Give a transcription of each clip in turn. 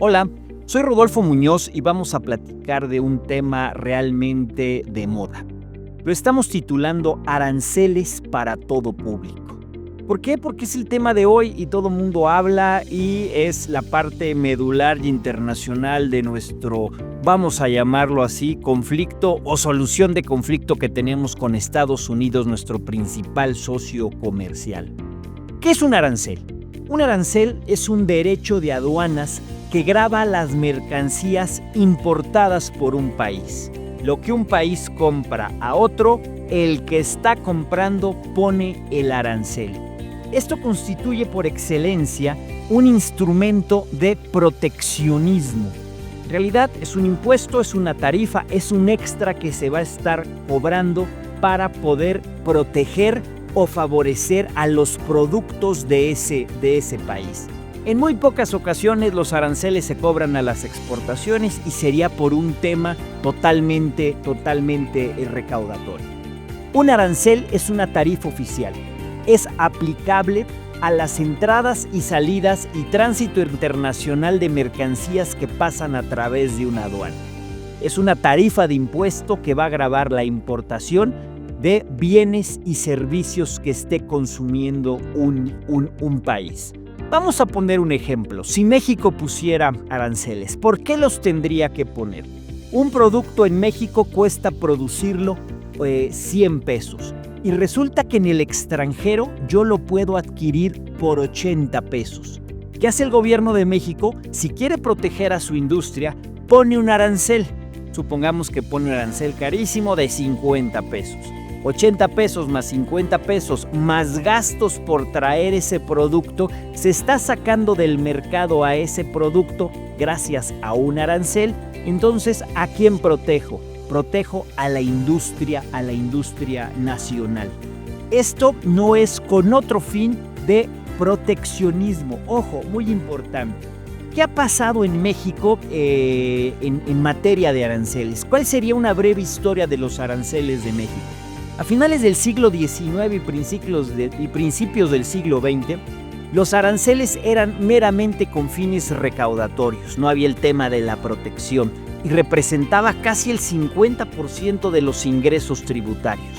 Hola, soy Rodolfo Muñoz y vamos a platicar de un tema realmente de moda. Lo estamos titulando Aranceles para todo público. ¿Por qué? Porque es el tema de hoy y todo el mundo habla y es la parte medular y internacional de nuestro, vamos a llamarlo así, conflicto o solución de conflicto que tenemos con Estados Unidos, nuestro principal socio comercial. ¿Qué es un arancel? Un arancel es un derecho de aduanas que grava las mercancías importadas por un país. Lo que un país compra a otro, el que está comprando pone el arancel. Esto constituye por excelencia un instrumento de proteccionismo. En realidad es un impuesto, es una tarifa, es un extra que se va a estar cobrando para poder proteger o favorecer a los productos de ese país. En muy pocas ocasiones los aranceles se cobran a las exportaciones y sería por un tema totalmente recaudatorio. Un arancel es una tarifa oficial. Es aplicable a las entradas y salidas y tránsito internacional de mercancías que pasan a través de una aduana. Es una tarifa de impuesto que va a gravar la importación de bienes y servicios que esté consumiendo un país. Vamos a poner un ejemplo. Si México pusiera aranceles, ¿por qué los tendría que poner? Un producto en México cuesta producirlo 100 pesos. Y resulta que en el extranjero yo lo puedo adquirir por 80 pesos. ¿Qué hace el gobierno de México? Si quiere proteger a su industria, pone un arancel. Supongamos que pone un arancel carísimo de 50 pesos. 80 pesos más 50 pesos más gastos por traer ese producto, se está sacando del mercado a ese producto gracias a un arancel. Entonces, ¿a quién protejo? Protejo a la industria nacional. Esto no es con otro fin de proteccionismo. Ojo, muy importante. ¿Qué ha pasado en México en materia de aranceles? ¿Cuál sería una breve historia de los aranceles de México? A finales del siglo XIX y principios del siglo XX, los aranceles eran meramente con fines recaudatorios. No había el tema de la protección y representaba casi el 50% de los ingresos tributarios.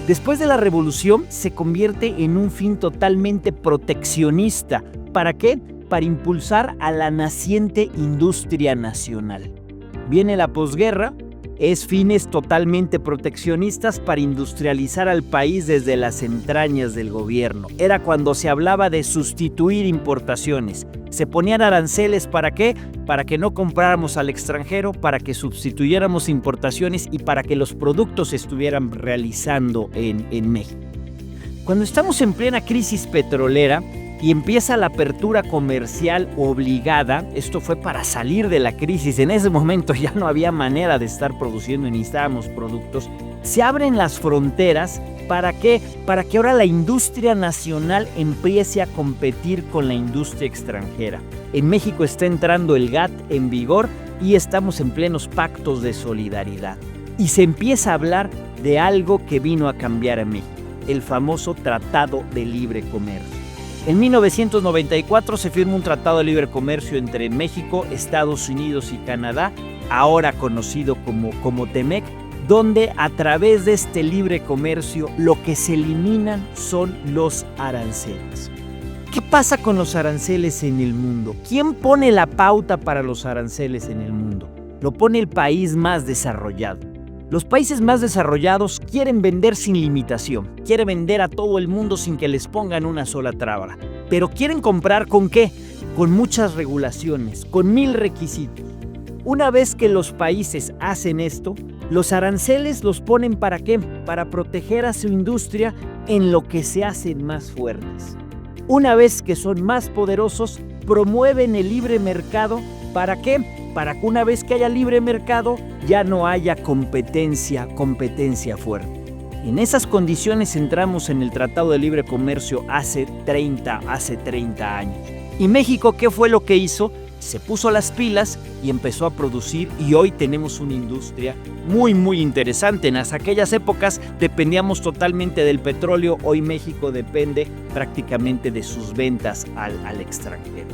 Después de la Revolución se convierte en un fin totalmente proteccionista. ¿Para qué? Para impulsar a la naciente industria nacional. Viene la posguerra, es fines totalmente proteccionistas para industrializar al país desde las entrañas del gobierno. Era cuando se hablaba de sustituir importaciones. Se ponían aranceles, ¿para qué? Para que no compráramos al extranjero, para que sustituyéramos importaciones y para que los productos se estuvieran realizando en México. Cuando estamos en plena crisis petrolera y empieza la apertura comercial obligada, esto fue para salir de la crisis, en ese momento ya no había manera de estar produciendo y necesitábamos productos, se abren las fronteras. ¿Para qué? Para que ahora la industria nacional empiece a competir con la industria extranjera. En México está entrando el GATT en vigor y estamos en plenos pactos de solidaridad. Y se empieza a hablar de algo que vino a cambiar a México, el famoso Tratado de Libre Comercio. En 1994 se firma un tratado de libre comercio entre México, Estados Unidos y Canadá, ahora conocido como TEMEC, donde a través de este libre comercio lo que se eliminan son los aranceles. ¿Qué pasa con los aranceles en el mundo? ¿Quién pone la pauta para los aranceles en el mundo? Lo pone el país más desarrollado. Los países más desarrollados quieren vender sin limitación, quieren vender a todo el mundo sin que les pongan una sola traba. Pero quieren comprar ¿con qué? Con muchas regulaciones, con 1000 requisitos. Una vez que los países hacen esto, los aranceles los ponen ¿para qué? Para proteger a su industria en lo que se hacen más fuertes. Una vez que son más poderosos, promueven el libre mercado. ¿Para qué? Para que una vez que haya libre mercado, ya no haya competencia fuerte. En esas condiciones entramos en el Tratado de Libre Comercio hace 30 años. ¿Y México qué fue lo que hizo? Se puso las pilas y empezó a producir, y hoy tenemos una industria muy interesante. En aquellas épocas dependíamos totalmente del petróleo, hoy México depende prácticamente de sus ventas al extranjero.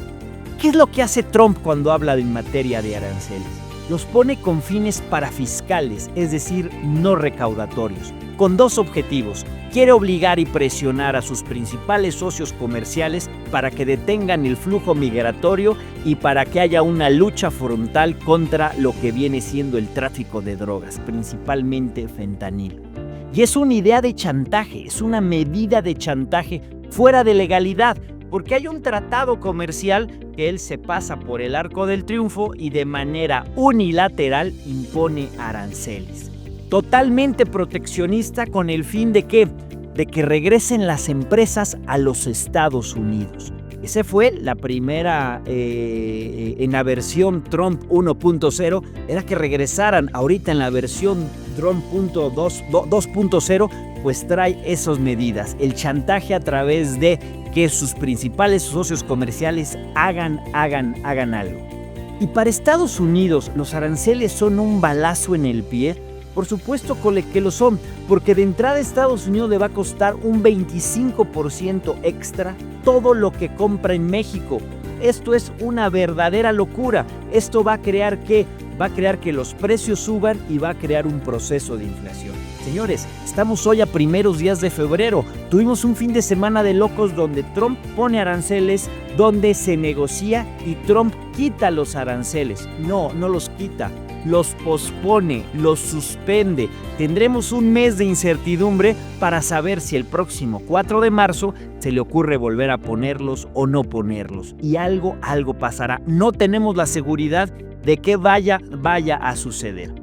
¿Qué es lo que hace Trump cuando habla en materia de aranceles? Los pone con fines parafiscales, es decir, no recaudatorios, con dos objetivos. Quiere obligar y presionar a sus principales socios comerciales para que detengan el flujo migratorio y para que haya una lucha frontal contra lo que viene siendo el tráfico de drogas, principalmente fentanilo. Y es una idea de chantaje, es una medida de chantaje fuera de legalidad, porque hay un tratado comercial que él se pasa por el arco del triunfo y de manera unilateral impone aranceles. Totalmente proteccionista con el fin de que regresen las empresas a los Estados Unidos. Esa fue la primera, en la versión Trump 1.0, era que regresaran. Ahorita en la versión Trump 2.0, pues trae esas medidas. El chantaje a través de que sus principales socios comerciales hagan algo. Y para Estados Unidos, los aranceles son un balazo en el pie. Por supuesto que lo son, porque de entrada Estados Unidos le va a costar un 25% extra todo lo que compra en México. Esto es una verdadera locura. Esto va a crear que los precios suban y va a crear un proceso de inflación. Señores, estamos hoy a primeros días de febrero. Tuvimos un fin de semana de locos donde Trump pone aranceles, donde se negocia y Trump quita los aranceles. No los quita. Los pospone, los suspende. Tendremos un mes de incertidumbre para saber si el próximo 4 de marzo se le ocurre volver a ponerlos o no ponerlos. Y algo pasará. No tenemos la seguridad de que vaya a suceder.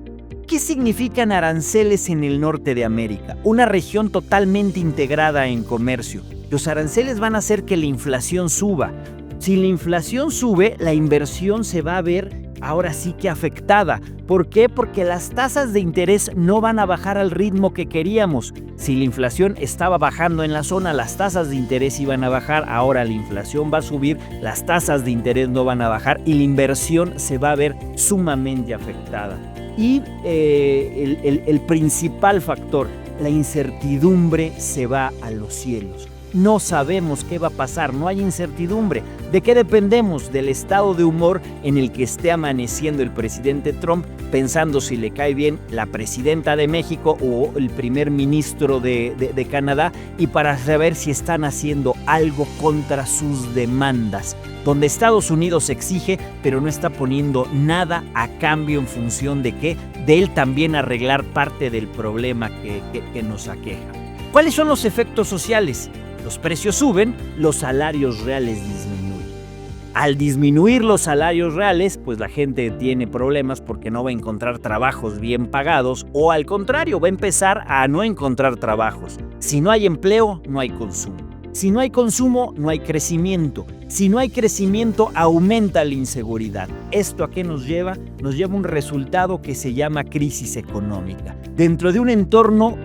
¿Qué significan aranceles en el norte de América? Una región totalmente integrada en comercio. Los aranceles van a hacer que la inflación suba. Si la inflación sube, la inversión se va a ver ahora sí que afectada. ¿Por qué? Porque las tasas de interés no van a bajar al ritmo que queríamos. Si la inflación estaba bajando en la zona, las tasas de interés iban a bajar. Ahora la inflación va a subir, las tasas de interés no van a bajar y la inversión se va a ver sumamente afectada. Y el principal factor, la incertidumbre, se va a los cielos. No sabemos qué va a pasar, no hay incertidumbre. ¿De qué dependemos? Del estado de humor en el que esté amaneciendo el presidente Trump, pensando si le cae bien la presidenta de México o el primer ministro de Canadá, y para saber si están haciendo algo contra sus demandas, donde Estados Unidos exige, pero no está poniendo nada a cambio en función de qué, de él también arreglar parte del problema que nos aqueja. ¿Cuáles son los efectos sociales? Los precios suben, los salarios reales disminuyen. Al disminuir los salarios reales, pues la gente tiene problemas porque no va a encontrar trabajos bien pagados, o al contrario, va a empezar a no encontrar trabajos. Si no hay empleo, no hay consumo. Si no hay consumo, no hay crecimiento. Si no hay crecimiento, aumenta la inseguridad. ¿Esto a qué nos lleva? Nos lleva a un resultado que se llama crisis económica. Dentro de un entorno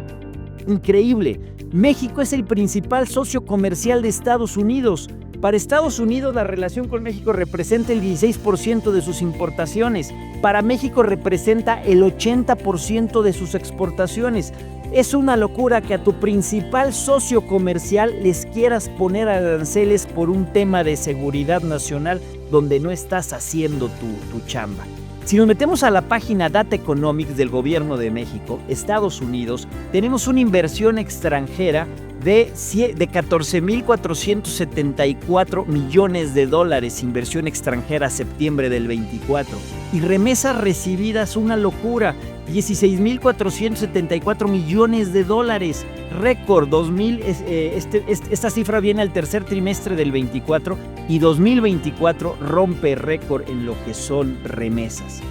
increíble. México es el principal socio comercial de Estados Unidos. Para Estados Unidos, la relación con México representa el 16% de sus importaciones. Para México representa el 80% de sus exportaciones. Es una locura que a tu principal socio comercial les quieras poner aranceles por un tema de seguridad nacional donde no estás haciendo tu chamba. Si nos metemos a la página Data Economics del Gobierno de México, Estados Unidos, tenemos una inversión extranjera de 14.474 millones de dólares, inversión extranjera a septiembre del 24. Y remesas recibidas, una locura, 16.474 millones de dólares, récord. Esta cifra viene al tercer trimestre del 24 y 2024 rompe récord en lo que son remesas.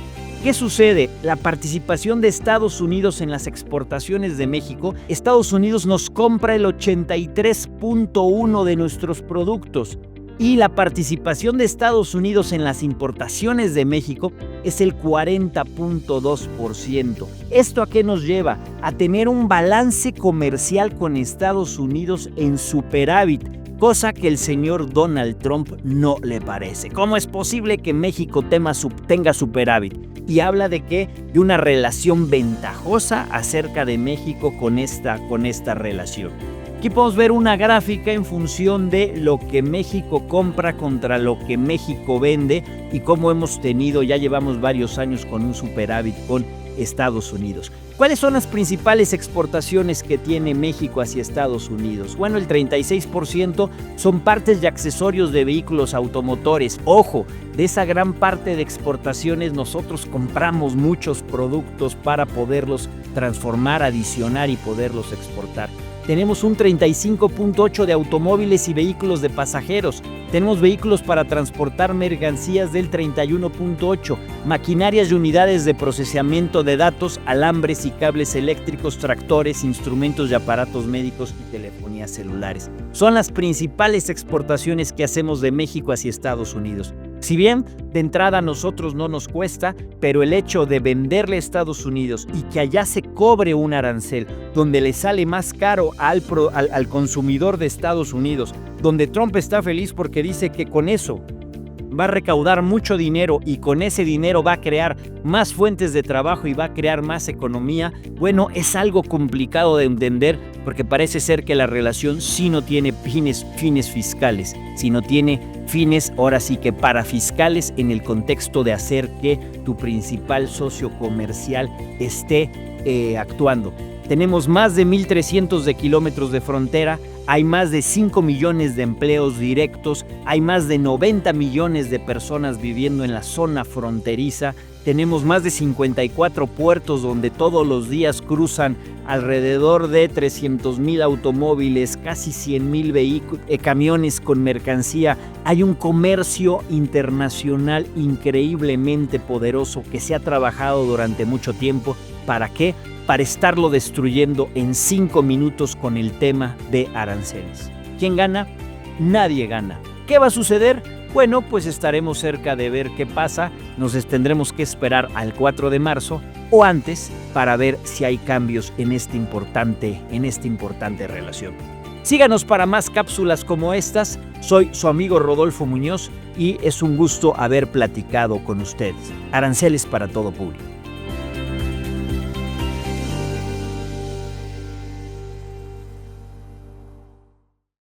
¿Qué sucede? La participación de Estados Unidos en las exportaciones de México. Estados Unidos nos compra el 83.1% de nuestros productos y la participación de Estados Unidos en las importaciones de México es el 40.2%. ¿Esto a qué nos lleva? A tener un balance comercial con Estados Unidos en superávit, cosa que el señor Donald Trump no le parece. ¿Cómo es posible que México tenga superávit? Y habla de una relación ventajosa acerca de México con esta relación. Aquí podemos ver una gráfica en función de lo que México compra contra lo que México vende y cómo hemos tenido, ya llevamos varios años con un superávit con Estados Unidos. ¿Cuáles son las principales exportaciones que tiene México hacia Estados Unidos? Bueno, el 36% son partes y accesorios de vehículos automotores. Ojo, de esa gran parte de exportaciones nosotros compramos muchos productos para poderlos transformar, adicionar y poderlos exportar. Tenemos un 35.8% de automóviles y vehículos de pasajeros. Tenemos vehículos para transportar mercancías del 31.8%, maquinarias y unidades de procesamiento de datos, alambres y cables eléctricos, tractores, instrumentos y aparatos médicos y telefonías celulares. Son las principales exportaciones que hacemos de México hacia Estados Unidos. Si bien de entrada a nosotros no nos cuesta, pero el hecho de venderle a Estados Unidos y que allá se cobre un arancel donde le sale más caro al consumidor de Estados Unidos, donde Trump está feliz porque dice que con eso va a recaudar mucho dinero y con ese dinero va a crear más fuentes de trabajo y va a crear más economía, bueno, es algo complicado de entender porque parece ser que la relación sí no tiene fines fiscales, sino tiene fines ahora sí que parafiscales en el contexto de hacer que tu principal socio comercial esté actuando. Tenemos más de 1,300 de kilómetros de frontera, hay más de 5 millones de empleos directos, hay más de 90 millones de personas viviendo en la zona fronteriza, tenemos más de 54 puertos donde todos los días cruzan alrededor de 300,000 automóviles, casi 100,000 camiones con mercancía. Hay un comercio internacional increíblemente poderoso que se ha trabajado durante mucho tiempo. ¿Para qué? Para estarlo destruyendo en 5 minutos con el tema de aranceles. ¿Quién gana? Nadie gana. ¿Qué va a suceder? Bueno, pues estaremos cerca de ver qué pasa. Nos tendremos que esperar al 4 de marzo o antes para ver si hay cambios en esta importante relación. Síganos para más cápsulas como estas. Soy su amigo Rodolfo Muñoz y es un gusto haber platicado con ustedes. Aranceles para todo público.